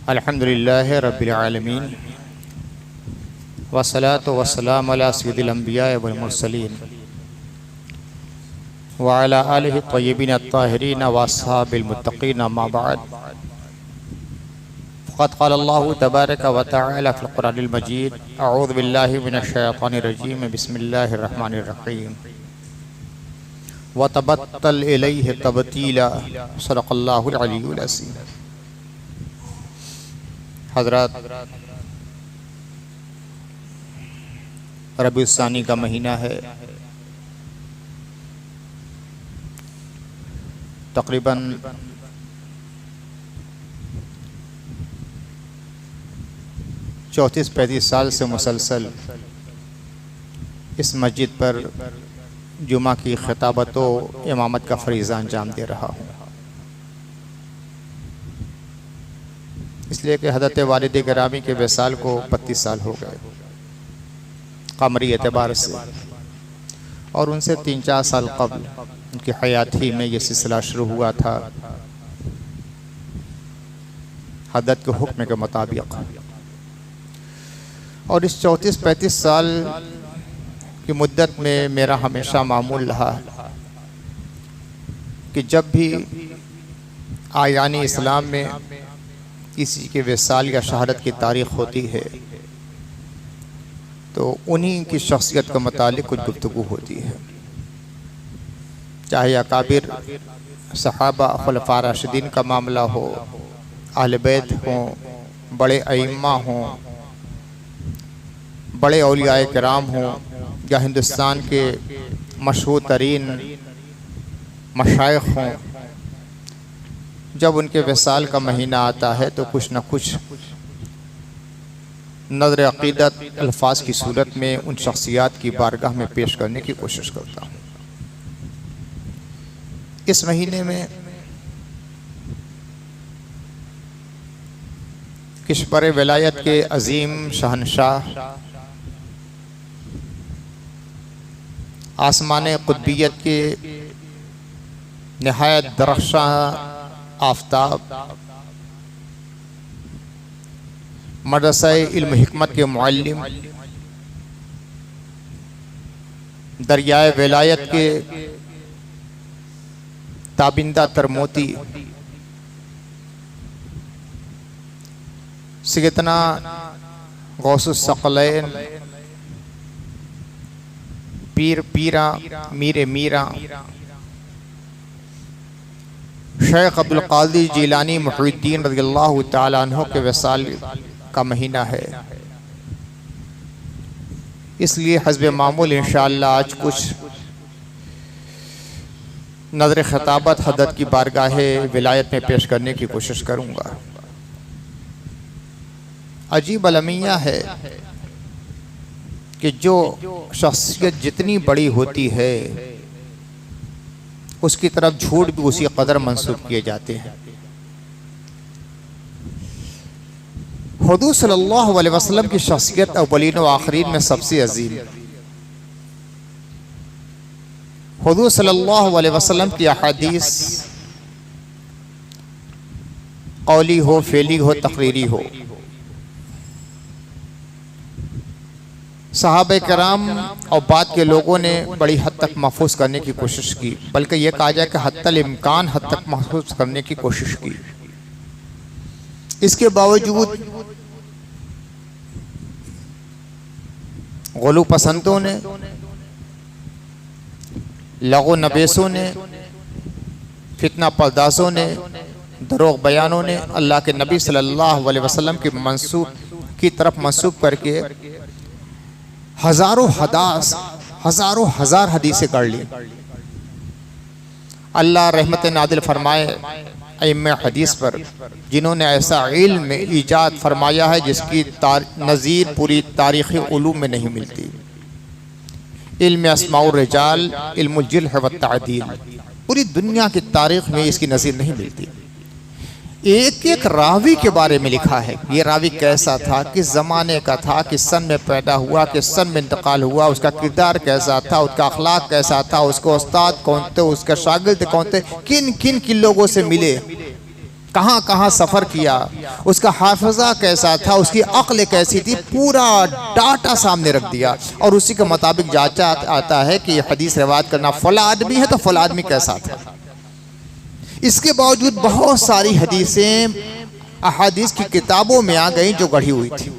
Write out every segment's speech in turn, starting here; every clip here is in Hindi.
अल्हम्दुलिल्लाहि रब्बिल आलमीन वस्सलातु वस्सलामु अला सय्यिदिल अंबिया वल मुरसलीन व अला आलिहि तय्यिबीन अत्ताहिरीन व अस्हाबिल मुत्तकीन अम्मा बाद फ़क़द क़ाल अल्लाहु तबारक व तआला फ़िल क़ुरआनिल मजीद अऊज़ु बिल्लाहि मिनश शैतानिर रजीम बिस्मिल्लाहिर रहमानिर रहीम व तबत्तल इलैहि तबतीला सदक़ल्लाहुल अलीयुल अज़ीम। हज़रात, रबीउल सानी का महीना है। तकरीबन 34-35 साल से मुसलसल इस मस्जिद पर जुमा की खिताबत व इमामत का फरीज़ा अंजाम दे रहा हूँ, इसलिए कि हज़रत वालिद गिरामी के विसाल को 32 साल हो गए कमरी एतबार से, और उनसे 3-4 साल कबल उनकी हयाती में ये सिलसिला शुरू हुआ था हदत के हुक्म के मुताबिक। और इस 34-35 साल की मुद्दत में मेरा हमेशा मामूल रहा कि जब भी आयानी इस्लाम में किसी के विसाल या शहादत की तारीख़ होती है तो उन्हीं की शख्सियत के मुतालिक कुछ गुफ्तगू होती है, चाहे अकाबिर सहाबा खुलफा राशिदीन का मामला हो, अहले बैत हों, बड़े अइम्मा हों, बड़े औलियाए किराम हों, या हिंदुस्तान के मशहूर तरीन मशाइख हों। जब उनके विसाल का महीना आता है तो कुछ न कुछ नज़र अक़ीदत अल्फाज की सूरत में उन शख्सियात की बारगाह में पेश करने की कोशिश करता हूँ। इस महीने में किश्बर विलायत के अजीम शहनशाह, आसमान कुतबियत के नहायत दरख्शां आफ्ताब, मदरसा इल्म हिकमत के मुअल्लिम, दरियाए विलायत के ताबिंदा तरमोती सैयदना गौसुस सकलैन, पीर पीरा मीर मीरा शेख अब्दुल कादिर जिलानी मुहीद्दीन रज़ियल्लाहु ताला अन्हु के विसाल का महीना है। इसलिए हस्ब मामूल इंशाअल्लाह आज कुछ नज़र खिताबत हदत की बारगाह विलायत में पेश करने की कोशिश करूँगा। अजीब अलमिया है कि जो शख्सियत जितनी बड़ी होती है उसकी तरफ झूठ भी उसी कदर मंसूब किए जाते हैं। हुजूर सल्लल्लाहु अलैहि वसल्लम की शख्सियत अव्वलीन व आखिरीन में सबसे अजीम, हुजूर सल्लल्लाहु अलैहि वसल्लम की अहादीस कौली हो, फेली हो, तकरीरी हो, सहाबे कराम और बाद के लोगों ने बड़ी हद तक महफूज करने की कोशिश की, बल्कि यह कहा जाए कि हत्तल इम्कान हद तक महफूज करने की कोशिश की। इसके बावजूद गुलू पसंदों ने, लगो नबेसों ने, फितना पर्दासों ने, दरोग बयानों ने अल्लाह के नबी सल्लल्लाहु अलैहि वसल्लम की मंसूब की तरफ मंसूब करके हजारों हजार हदीसें कर ली। अल्लाह रहमत नादिल फरमाए अइम्मे हदीस पर, जिन्होंने ऐसा इल्म ईजाद फरमाया है जिसकी नज़ीर पूरी तारीख़ उलूम में नहीं मिलती। इल्म अस्माउर रिजाल, इल्मुल जिर्ह व तादील, पूरी दुनिया की तारीख़ में इसकी नज़ीर नहीं मिलती। एक एक रावी के बारे में लिखा है, ये रावी कैसा था, किस ज़माने का था, किस सन में पैदा हुआ, किस सन में इंतकाल हुआ, उसका किरदार कैसा था, उसका अखलाक कैसा था, उसके उस्ताद कौन थे, उसके शागिर्द कौन थे, किन किन लोगों से मिले, कहाँ कहाँ सफ़र किया, उसका हाफिज़ा कैसा था, उसकी अक्ल कैसी थी, पूरा डाटा सामने रख दिया और उसी के मुताबिक जांचा आता है कि हदीस रिवायत करना फला आदमी है तो फला आदमी कैसा था। इसके बावजूद बहुत सारी हदीसें अहादीस की किताबों में आ गई जो गढ़ी हुई थी।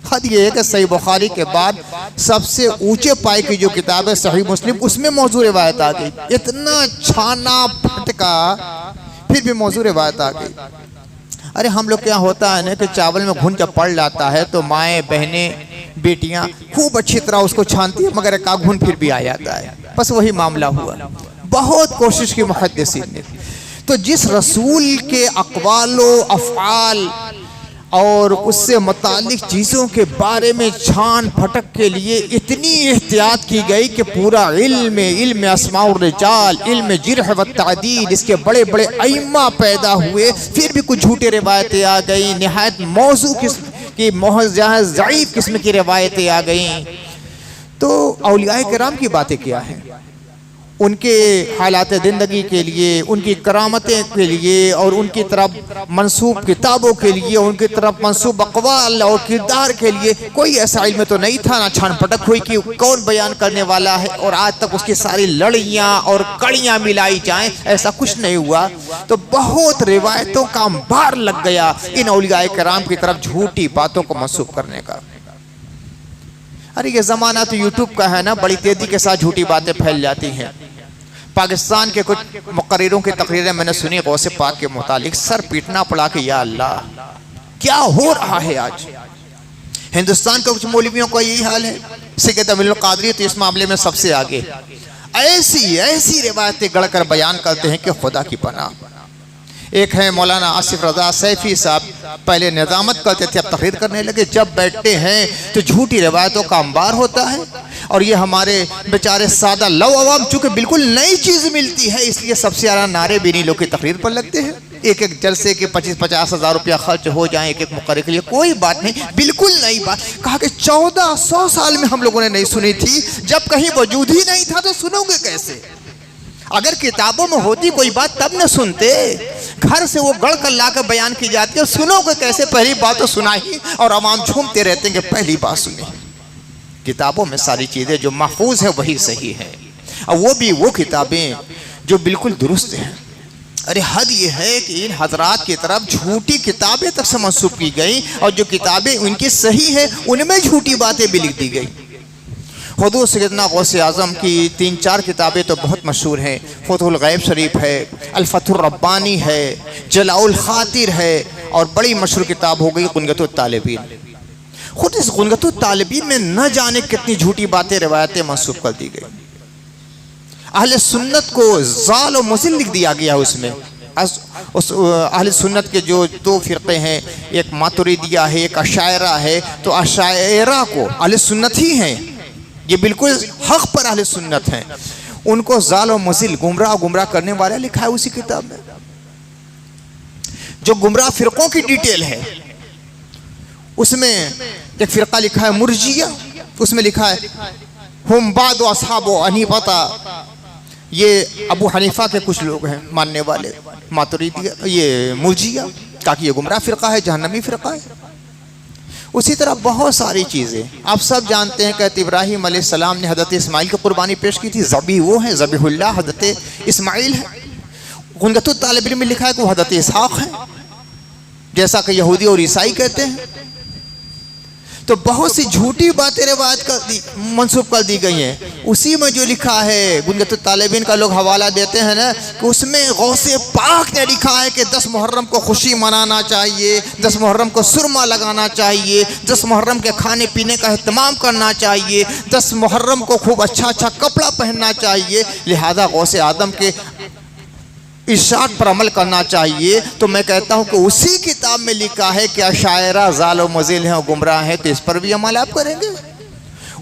हद ये है कि सही बुखारी के बाद सबसे ऊंचे पाए की जो किताब है सही मुस्लिम, उसमें मौजू रिवायत आ गई। इतना छाना फटका फिर भी मौजू रिवायत आ गई। अरे हम लोग क्या होता है ना कि चावल में घुन जब पड़ जाता है तो माएँ बहनें बेटियां खूब अच्छी तरह उसको छानती है, मगर एक घुन फिर भी आ जाता है। बस वही मामला हुआ। बहुत कोशिश की मुहद्दिसीन ने। तो जिस रसूल के अक़वालो अफ़आल और उससे मुतालिक चीज़ों के बारे में छान फटक के लिए इतनी एहतियात की गई कि पूरा इल्म अस्माउर रिजाल, इल्म जिरह व तादील, इसके बड़े बड़े अइम्मा पैदा हुए, फिर भी कुछ झूठी रिवायतें आ गई, निहायत मौजू किस्म की ज़ईफ़ किस्म की रिवायतें आ गई। तो औलिया किराम की बातें क्या हैं, उनके हालात ज़िंदगी के लिए, उनकी करामतें के लिए और उनकी तरफ मंसूब किताबों के लिए, उनकी तरफ मंसूब अक़वाल और किरदार के लिए कोई ऐसा इल्म तो नहीं था, ना छान पटक हुई कि कौन बयान करने वाला है और आज तक उसकी सारी लड़ियाँ और कड़ियाँ मिलाई जाएं, ऐसा कुछ नहीं हुआ। तो बहुत रिवायतों का अंबार लग गया इन औलिया किराम की तरफ झूठी बातों को मंसूब करने का। अरे ये ज़माना तो यूट्यूब का है ना, बड़ी तेज़ी के साथ झूठी बातें फैल जाती हैं। पाकिस्तान के कुछ मुक़र्रिरों की तकरीरें मैंने सुनी गौसे पाक के मुतालिक, सर पीटना पड़ा कि या अल्लाह क्या हो रहा है। आज हिंदुस्तान के कुछ मौलवियों का यही हाल है। सैयद अमीरुल क़ादरी तो इस मामले में सबसे आगे, ऐसी ऐसी रिवायतें गढ़कर बयान करते हैं कि खुदा की पनाह। एक है मौलाना आसिफ रज़ा सैफ़ी साहब, पहले निज़ामत करते थे, अब तकरीर करने लगे। जब बैठते हैं तो झूठी रिवायतों का अंबार होता है और ये हमारे बेचारे सादा लव अवाम चूँकि बिल्कुल नई चीज़ मिलती है, इसलिए सबसे ज़्यादा नारे भी नहीं लोग की तकरीर पर लगते हैं। एक एक जलसे के 25-50 हज़ार रुपया खर्च हो जाए एक एक मुक़र्रिर के लिए, कोई बात नहीं, बिल्कुल नई बात। कहा कि 1400 साल में हम लोगों ने नहीं सुनी थी, जब कहीं वजूद ही नहीं था तो सुनोगे कैसे। अगर किताबों में होती कोई बात तब न सुनते, घर से वो गढ़ कर ला कर बयान की जाती है, सुनोगे कैसे। पहली बात तो सुनाई और अवाम झूमते रहते हैं कि पहली बात सुनी। किताबों में सारी चीज़ें जो महफूज है वही सही है, और वो भी वो किताबें जो बिल्कुल दुरुस्त हैं। अरे हद ये है कि इन हजरात की तरफ झूठी किताबें तक से मंसूब की गई और जो किताबें उनकी सही है उनमें झूठी बातें भी लिख दी गई। हुज़ूर सैयदना गौसे आज़म की 3-4 किताबें तो बहुत मशहूर हैं। फतहुल गैब शरीफ है, अल-फतहुर रब्बानी है, जलाउल खातिर है, और बड़ी मशहूर किताब हो गई गुनगतुत तालिबीन। खुद इस गुनगतुत तालिबीन में न जाने कितनी झूठी बातें रिवायतें मंसूब कर दी गई। अहले सुन्नत को ज़ाल और मुज़िल लिख दिया गया उसमें। उस अहले सुन्नत के जो 2 फ़िरक़े हैं, एक मातुरिदिया है, एक अशायरा है, तो अशायरा को अहले सुन्नत ही हैं, ये बिल्कुल हक़ पर अहले सुन्नत हैं, उनको ज़ाल और मुज़िल गुमराह करने वाला लिखा है उसी किताब में। जो गुमराह फ़िरक़ों की डिटेल है उसमें एक फ़िरक़ा लिखा है मुर्जिया, उसमें लिखा है हुम बाद अस्हाब हनीफा, ये अबू हनीफा के कुछ लोग हैं मानने वाले, मातुरिदिया ये मुर्जिया, ताकि ये गुमराह फ़िरक़ा है, जहन्नमी फ़िरक़ा है। उसी तरह बहुत सारी चीज़ें आप सब जानते हैं कि इब्राहीम अलैहिस्सलाम ने हज़रत इस्माइल की कुर्बानी पेश की थी, ज़बी वो है, ज़बीहुल्लाह हज़रत इस्माइल है। गुनगतुत तालिबीन में लिखा है कि वो हज़रत इसहाक़ है, जैसा कि यहूदी और ईसाई कहते हैं। तो बहुत सी झूठी बातें रिवायत कर मंसूब कर दी गई हैं। उसी में जो लिखा है गुनगतुत तालिबीन का लोग हवाला देते हैं ना, कि उसमें गौसे पाक ने लिखा है कि 10 मुहर्रम को खुशी मनाना चाहिए, 10 मुहर्रम को सुरमा लगाना चाहिए, 10 मुहर्रम के खाने पीने का अहतमाम करना चाहिए, 10 मुहर्रम को खूब अच्छा अच्छा कपड़ा पहनना चाहिए, लिहाजा गौसे आदम के इरशाद पर अमल करना चाहिए। तो मैं कहता हूँ कि उसी किताब में लिखा है कि अशायरा ज़ाल और मुज़िल हैं और गुमराह हैं, तो इस पर भी अमल आप करेंगे।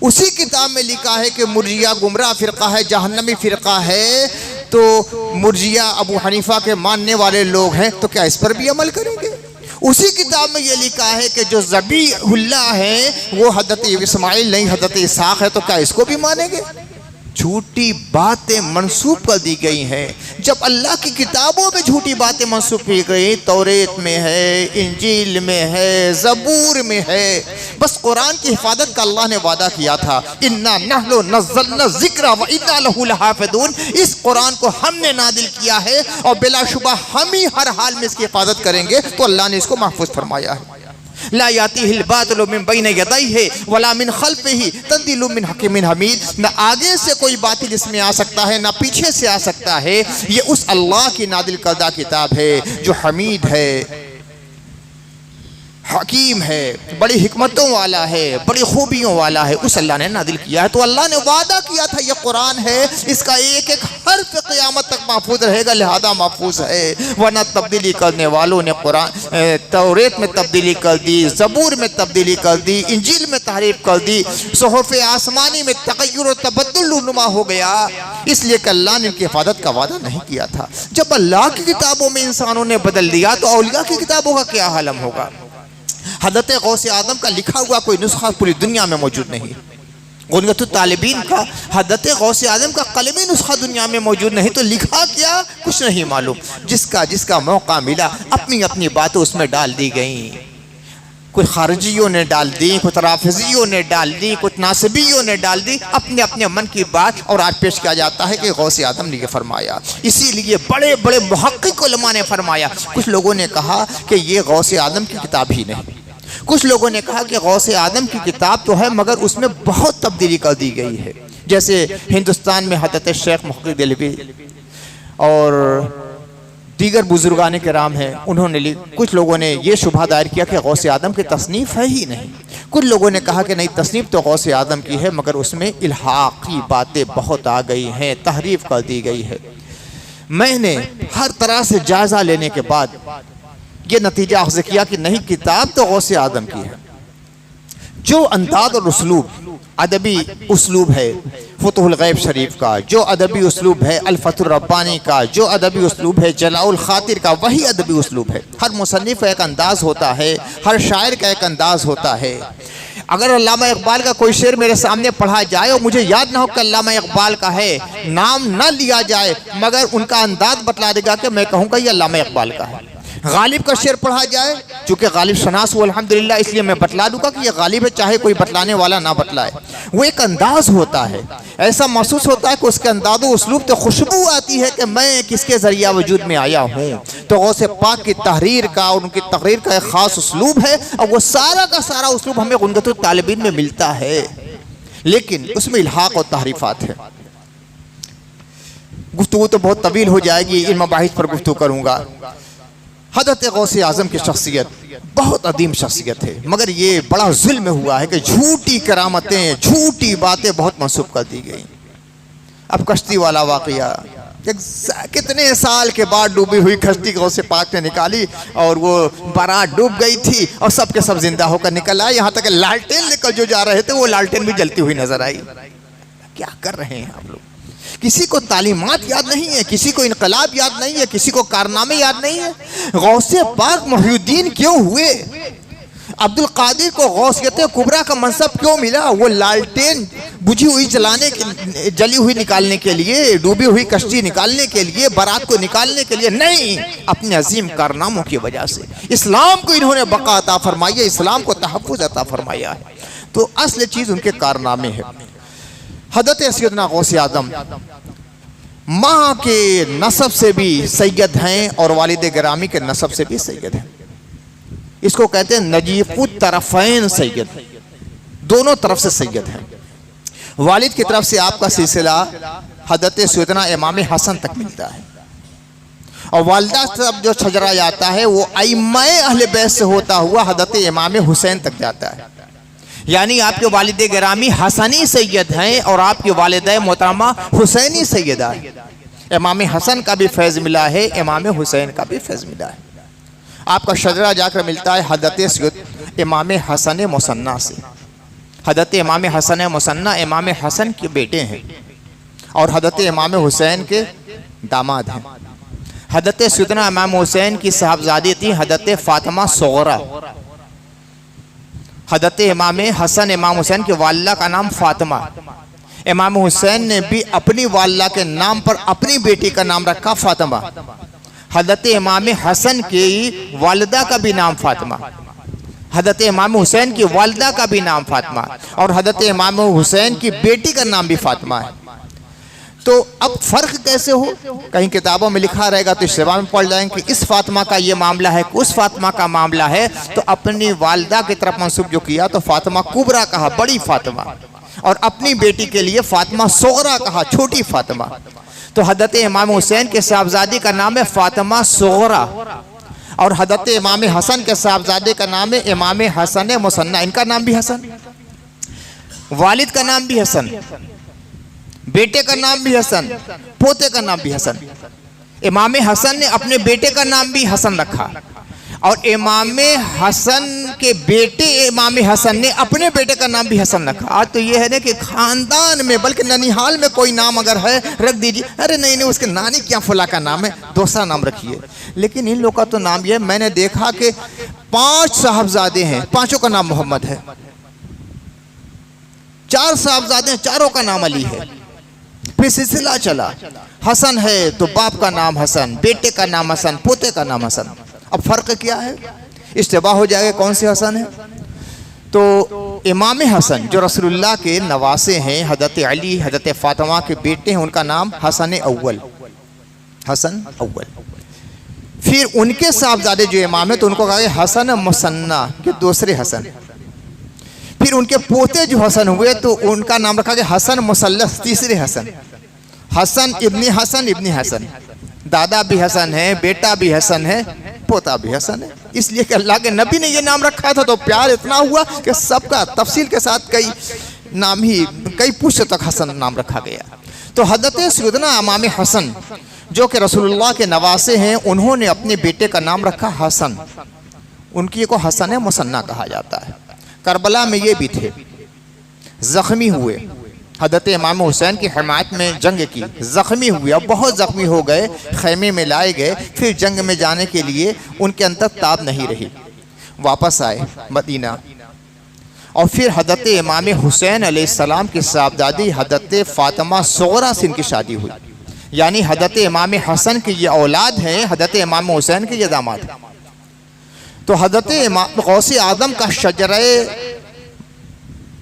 उसी किताब में लिखा है कि मुर्जिया गुमराह फ़िरक़ा है, जहन्नमी फ़िरक़ा है, तो मुर्जिया अबू हनीफा के मानने वाले लोग हैं, तो क्या इस पर भी अमल करेंगे। उसी किताब में ये लिखा है कि जो ज़बीहुल्लाह हैं वो हज़रत इस्माइल नहीं हज़रत इसहाक़ है, तो क्या इसको भी मानेंगे। झूठी बातें मंसूब कर दी गई हैं, जब अल्लाह की किताबों में झूठी बातें मंसूब की गई, तौरेत में है, इंजील में है, ज़बूर में है, बस कुरान की हिफाजत का अल्लाह ने वादा किया था, इन्ना नहनु नज़्ज़लना ज़िक्रा व इन्ना लहू लहाफ़िज़ून। इस कुरान को हमने नादिल किया है और बिलाशुबा हम ही हर हाल में इसकी हिफाजत करेंगे। तो अल्लाह ने इसको महफूज फरमाया है। ला यातीहिल बातिलु मिन बैन यदैहि वला मिन खल्फिही तंज़ीलुम मिन हकीमिन हमीद। न आगे से कोई बातिल इसमें आ सकता है, न पीछे से आ सकता है। ये उस अल्लाह की नादिल करदा किताब है जो हमीद है, हकीम है, बड़ी हिकमतों वाला है, बड़ी खूबियों वाला है। उस अल्लाह ने नादिल किया है। तो अल्लाह ने वादा किया था, ये कुरान है, इसका एक एक हर्फ क़यामत तक महफूज रहेगा, लिहाजा महफूज है। वरना तब्दीली करने वालों ने कुरान तौरेत में तब्दीली कर दी, ज़बूर में तब्दीली कर दी, इंजील में तहरीफ कर दी, सुहूफ़ आसमानी में तग़य्युर और तबद्दुल नुमा हो गया, इसलिए कि अल्लाह ने इनकी हिफाजत का वादा नहीं किया था। जब अल्लाह की किताबों में इंसानों ने बदल दिया तो औलिया की किताबों का क्या हालम होगा। हज़रत गौसे आदम का लिखा हुआ कोई नुस्खा पूरी दुनिया में मौजूद नहीं। गुनगतुत तालिबीन का हज़रत गौसे आदम का कलमी नुस्खा दुनिया में मौजूद नहीं, तो लिखा क्या कुछ नहीं मालूम। जिसका जिसका मौका मिला अपनी अपनी बातें उसमें डाल दी गई। कुछ खारजियों ने डाल दी, कुछ राफिजियों ने डाल दी, कुछ नासिबियों ने डाल दी, अपने अपने मन की बात, और आज पेश किया जाता है कि गौसे आदम ने फरमाया। इसीलिए बड़े बड़े मुहक्किक उलमा ने फरमाया। कुछ लोगों ने कहा कि ये गौसे आदम की किताब ही नहीं, कुछ लोगों ने कहा कि गौसे आदम की किताब तो है मगर उसमें बहुत तब्दीली कर दी गई है। जैसे हिंदुस्तान में हज़रत शेख मुहक्किक देहलवी और दीगर बुजुर्गान किराम हैं, उन्होंने कुछ लोगों ने ये शुबहा दायर किया कि गौसे आदम की तसनीफ़ है ही नहीं। कुछ लोगों ने कहा कि नहीं, तसनीफ़ तो गौसे आदम की है मगर उसमें इल्हाक़ी बातें बहुत आ गई हैं, तहरीफ कर दी गई है। मैंने हर तरह से जायज़ा लेने के बाद ये नतीजा अख़ज़ किया कि नहीं, किताब तो गौसे आदम की है। जो अंदाज़ और उसलूब, अदबी उसलूब है फुतहुल गैब शरीफ का, जो अदबी उसलूब है अल-फतहुर रब्बानी का, जो अदबी उसलूब है जलाउल खातिर का, वही अदबी उसलूब है। हर मुसन्निफ़ का एक अंदाज़ होता है, हर शायर का एक अंदाज़ होता है। अगर अल्लामा इकबाल का कोई शेर मेरे सामने पढ़ा जाए और मुझे याद ना हो कि अल्लामा इकबाल का है, नाम ना लिया जाए, मगर उनका अंदाज़ बतला देगा कि मैं कहूँगा ये अल्लामा इकबाल का है। गालिब का शेर पढ़ा जाए, चूँकि गालिब शनास हो अल्हम्दुलिल्लाह, इसलिए मैं बतला दूंगा कि ये गालिब है, चाहे कोई बतलाने वाला ना बतलाए। वो एक अंदाज़ होता है, ऐसा महसूस होता है कि उसके अंदाज़ व उसलूब तो खुशबू आती है कि मैं किसके ज़रिया वजूद में आया हूँ। तो गौसे पाक की तहरीर का और उनकी तकरीर का एक ख़ास उसलूब है, और वो सारा का सारा उसलूब हमें गुनगतुत तालिबीन में मिलता है, लेकिन उसमें इल्हाक़ और तहरीफ़ात है। गुफ्तगू तो बहुत तवील हो जाएगी, इन मबाहिस पर गुफ्तगू करूँगा। हज़रत गौसे आज़म की शख्सियत बहुत अदीम शख्सियत है, मगर ये बड़ा जुल्म हुआ है कि झूठी करामतें, झूठी बातें बहुत मंसूब कर दी गई। अब कश्ती वाला वाक़या, कितने साल के बाद डूबी हुई कश्ती गौसे पाक ने निकाली और वो बारात डूब गई थी और सब के सब जिंदा होकर निकल आए। यहाँ तक लालटेन लेकर जो जा रहे थे वो लालटेन भी जलती हुई नजर आई। क्या कर रहे हैं आप लोग? किसी को तालीमात याद नहीं है, किसी को इनकलाब याद नहीं है, किसी को कारनामे याद नहीं है। गौसे पाक मुहीउद्दीन क्यों हुए? अब्दुल कादिर को गौसियत कुबरा का मनसब क्यों मिला? वो लालटेन बुझी हुई जली हुई निकालने के लिए, डूबी हुई कश्ती निकालने के लिए, बारात को निकालने के लिए नहीं, अपने अजीम कारनामों की वजह से इस्लाम को इन्होंने बका अता फरमाई है, इस्लाम को तहफ़्फ़ुज़ अता फरमाया है। तो असल चीज़ उनके कारनामे है। हज़रत सैयदना गौसे आज़म माँ के नसब से भी सैयद हैं और वालिद गिरामी के नसब से भी सैयद हैं। इसको कहते हैं नजीफ़ुत तरफ़ैन सैयद, दोनों तरफ से सैयद हैं। वालिद की तरफ से आपका सिलसिला हज़रत सैयदना इमाम हसन तक मिलता है, और वालिदा तरफ जो छजरा जाता है वो अइम्माए अहले बैत से होता हुआ हज़रत इमाम हुसैन तक जाता है। यानी आपके वालिद गिरामी हसनी सैयद हैं और आपकी वालिदा मोहतरमा हुसैनी सैयदा है। इमाम हसन का भी फैज़ मिला है, इमाम हुसैन का भी फैज़ मिला है। आपका शजरा जाकर मिलता है हज़रत सैयद इमाम हसन मुसन्ना से। हज़रत इमाम हसन मुसन्ना इमाम हसन के बेटे हैं और हज़रत इमाम हुसैन के दामाद हैं। हज़रत सैयदना इमाम हुसैन की साहबजादी थी हज़रत फ़ातिमा सुग़रा। हज़रत इमाम हसन इमाम हुसैन की वालिदा का नाम फ़ातिमा। इमाम हुसैन ने भी अपनी वालिदा के नाम पर अपनी बेटी का नाम रखा फातिमा। हज़रत इमाम हसन की वालिदा का भी नाम फातिमा, हज़रत इमाम हुसैन की वालिदा का भी नाम फातिमा, और हज़रत इमाम हुसैन की बेटी का नाम भी फातिमा है। तो अब फ़र्क कैसे हो? कहीं किताबों में लिखा रहेगा तो इस में पढ़ जाएंगे कि इस फातिमा का ये मामला है, उस फातिमा का मामला है, तो अपनी वालिदा की तरफ मंसूब जो किया तो फातिमा कुबरा कहा, बड़ी फातिमा, और अपनी बेटी के लिए फातिमा सोगरा कहा, छोटी फातिमा। तो हज़रत इमाम हुसैन के साहबजादी का नाम है फातिमा सोगरा, और हज़रत इमाम हसन के साहबजादे का नाम है इमाम हसन मुसन्ना। इनका नाम भी हसन, वालिद का नाम भी हसन, बेटे का नाम भी हसन, पोते का नाम भी हसन। इमाम हसन ने अपने बेटे का नाम भी हसन रखा, और इमाम हसन के बेटे इमाम हसन ने अपने बेटे का नाम भी हसन रखा। आज तो ये है ना कि खानदान में, बल्कि ननिहाल में कोई नाम अगर है रख दीजिए, अरे नहीं नहीं उसके नानी क्या फला का नाम है, दूसरा नाम रखिए। लेकिन इन लोगों का तो नाम ये, मैंने देखा कि 5 साहबजादे हैं, 5ों का नाम मोहम्मद है, 4 साहबजादे हैं, 4ओं का नाम अली है। फिर सिलसिला चला, हसन है तो बाप का नाम हसन, बेटे का नाम हसन, पोते का नाम हसन। अब फर्क क्या है? इश्तिबाह हो जाएगा कौन से हसन है। तो इमाम हसन जो रसूलुल्लाह के नवासे हैं, हज़रत अली हज़रत फातिमा के बेटे हैं, उनका नाम हसन अव्वल, हसन अव्वल। फिर उनके साहबजादे जो इमाम है तो उनको कहा गया हसन मुसन्ना, के दूसरे हसन। फिर उनके पोते जो हसन हुए तो उनका नाम रखा गया हसन मुसल्लस, तीसरे हसन। हसन इब्नी हसन, इब्नी हसन, दादा भी हसन है, बेटा भी हसन है, पोता भी हसन है। इसलिए कि अल्लाह के नबी ने ये नाम रखा था तो प्यार इतना हुआ कि सबका तफसील के साथ कई नाम ही, कई पुश्त तक हसन नाम रखा गया। तो हज़रत सैयदना इमाम हसन जो कि रसूलुल्लाह के नवासे हैं, उन्होंने अपने बेटे का नाम रखा हसन। उनकी को हसन मुसन्ना कहा जाता है। करबला में ये भी थे, ज़ख्मी हुए, हज़रत इमाम हुसैन की हिमायत में जंग की, ज़ख्मी हुए, अब बहुत ज़ख्मी हो गए, खैमे में लाए गए। फिर जंग में जाने के लिए उनके अंदर ताब नहीं रही, वापस आए मदीना। और फिर हज़रत इमाम हुसैन अलैहिस्सलाम की साहबजादी हज़रत फातिमा सोगरा से इनकी शादी हुई, यानी हज़रत इमाम हसन की ये औलाद हैं, हज़रत इमाम हुसैन के ये दामाद। तो हज़रत इमाम गौसे आज़म का शजरे